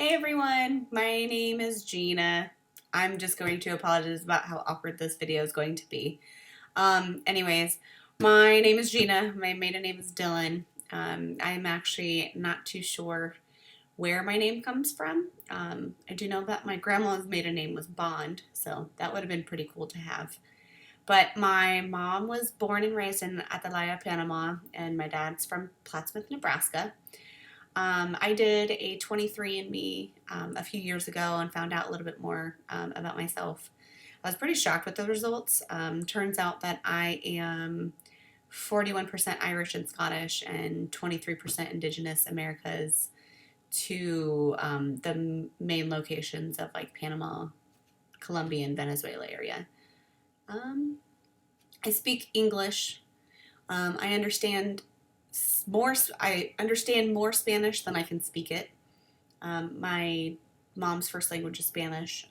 Hey everyone, my name is Gina. I'm just going to apologize about how awkward this video is going to be. Anyways, my name is Gina. My maiden name is Dylan. I'm actually not too sure where my name comes from. I do know that my grandma's maiden name was Bond, so that would have been pretty cool to have. But my mom was born and raised in Atalaya, Panama, and my dad's from Plattsmouth, Nebraska. I did a 23andMe a few years ago and found out a little bit more about myself. I was pretty shocked with the results. Turns out that I am 41% Irish and Scottish and 23% Indigenous Americas to the main locations of like Panama, Colombia, and Venezuela area. Um, I speak English. I understand more. I understand more Spanish than I can speak it. My mom's first language is Spanish.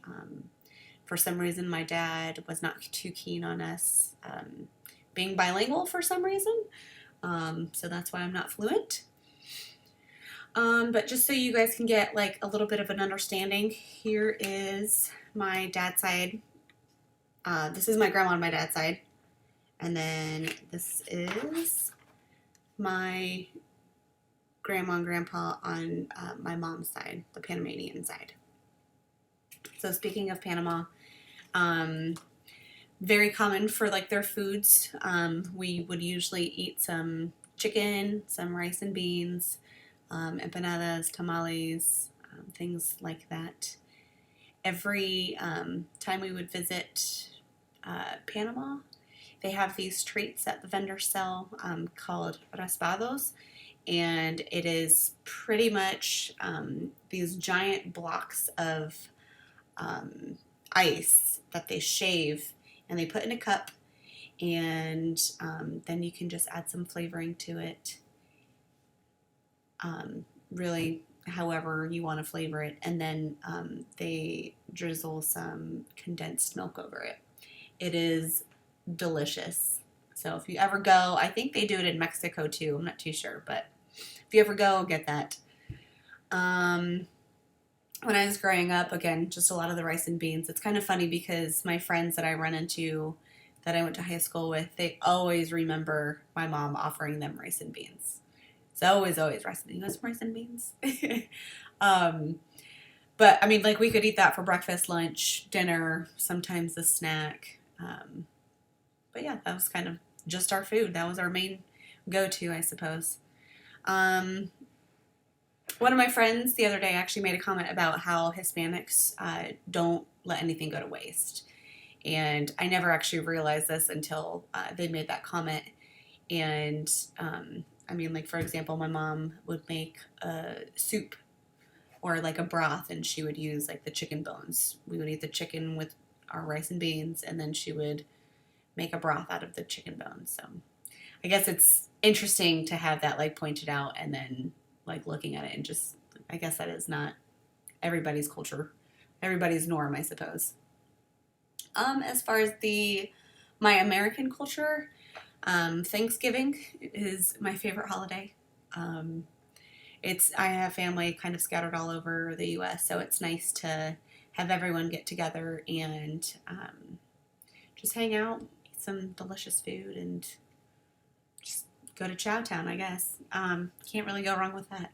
For some reason, my dad was not too keen on us being bilingual for some reason. So that's why I'm not fluent. But just so you guys can get like a little bit of an understanding, here is my dad's side. This is my grandma on my dad's side. And then this is my grandma and grandpa on my mom's side, the Panamanian side. So speaking of Panama, very common for like their foods. We would usually eat some chicken, some rice and beans, empanadas, tamales, things like that. Every time we would visit Panama, they have these treats that the vendors sell called raspados, and it is pretty much these giant blocks of ice that they shave and they put in a cup, and then you can just add some flavoring to it, really however you want to flavor it, and then they drizzle some condensed milk over it. It is delicious. So if you ever go, I think they do it in Mexico too. I'm not too sure, but if you ever go, get that. When I was growing up, again, just a lot of the rice and beans. It's kind of funny because my friends that I run into that I went to high school with, they always remember my mom offering them rice and beans. It's always rice and beans. You want some rice and beans? But I mean, like we could eat that for breakfast, lunch, dinner, sometimes a snack. But yeah, that was kind of just our food. That was our main go-to, I suppose. One of my friends the other day actually made a comment about how Hispanics don't let anything go to waste. And I never actually realized this until they made that comment. And I mean, like, for example, my mom would make a soup or like a broth, and she would use like the chicken bones. We would eat the chicken with our rice and beans, and then she would make a broth out of the chicken bones. So I guess it's interesting to have that like pointed out, and then like looking at it and just, I guess that is not everybody's culture, everybody's norm, I suppose. As far as my American culture, Thanksgiving is my favorite holiday. I have family kind of scattered all over the U.S., so it's nice to have everyone get together and just hang out, eat some delicious food, and just go to Chowtown, I guess. Can't really go wrong with that.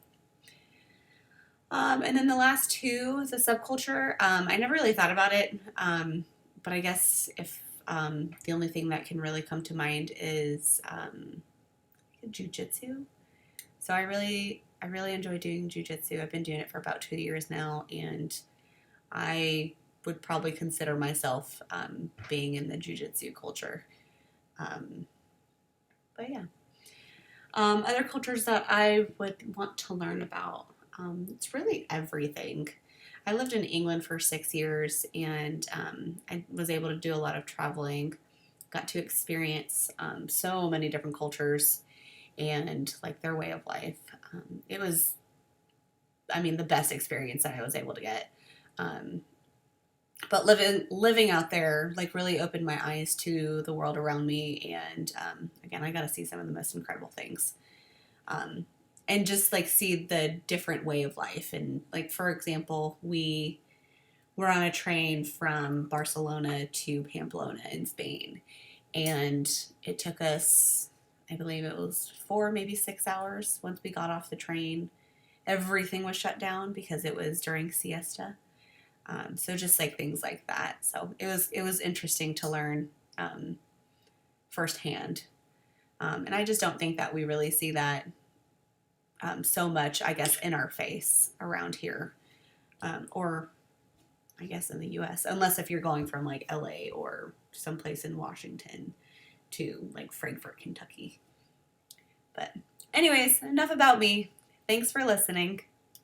And then the last two is a subculture. I never really thought about it, but I guess if the only thing that can really come to mind is jujitsu. So I really enjoy doing jujitsu. I've been doing it for about 2 years now, and I would probably consider myself being in the jujitsu culture. But yeah. Other cultures that I would want to learn about, it's really everything. I lived in England for 6 years, and I was able to do a lot of traveling, got to experience so many different cultures and like their way of life. It was, I mean, the best experience that I was able to get. But living out there like really opened my eyes to the world around me, and again, I got to see some of the most incredible things. and just like see the different way of life. And like, for example, we were on a train from Barcelona to Pamplona in Spain, and it took us, I believe it was 4, maybe 6 hours once we got off the train. Everything was shut down because it was during siesta. So just like things like that. So it was interesting to learn firsthand. And I just don't think that we really see that so much, I guess, in our face around here, or I guess in the U.S. Unless if you're going from like L.A. or someplace in Washington to like Frankfort, Kentucky. But anyways, enough about me. Thanks for listening.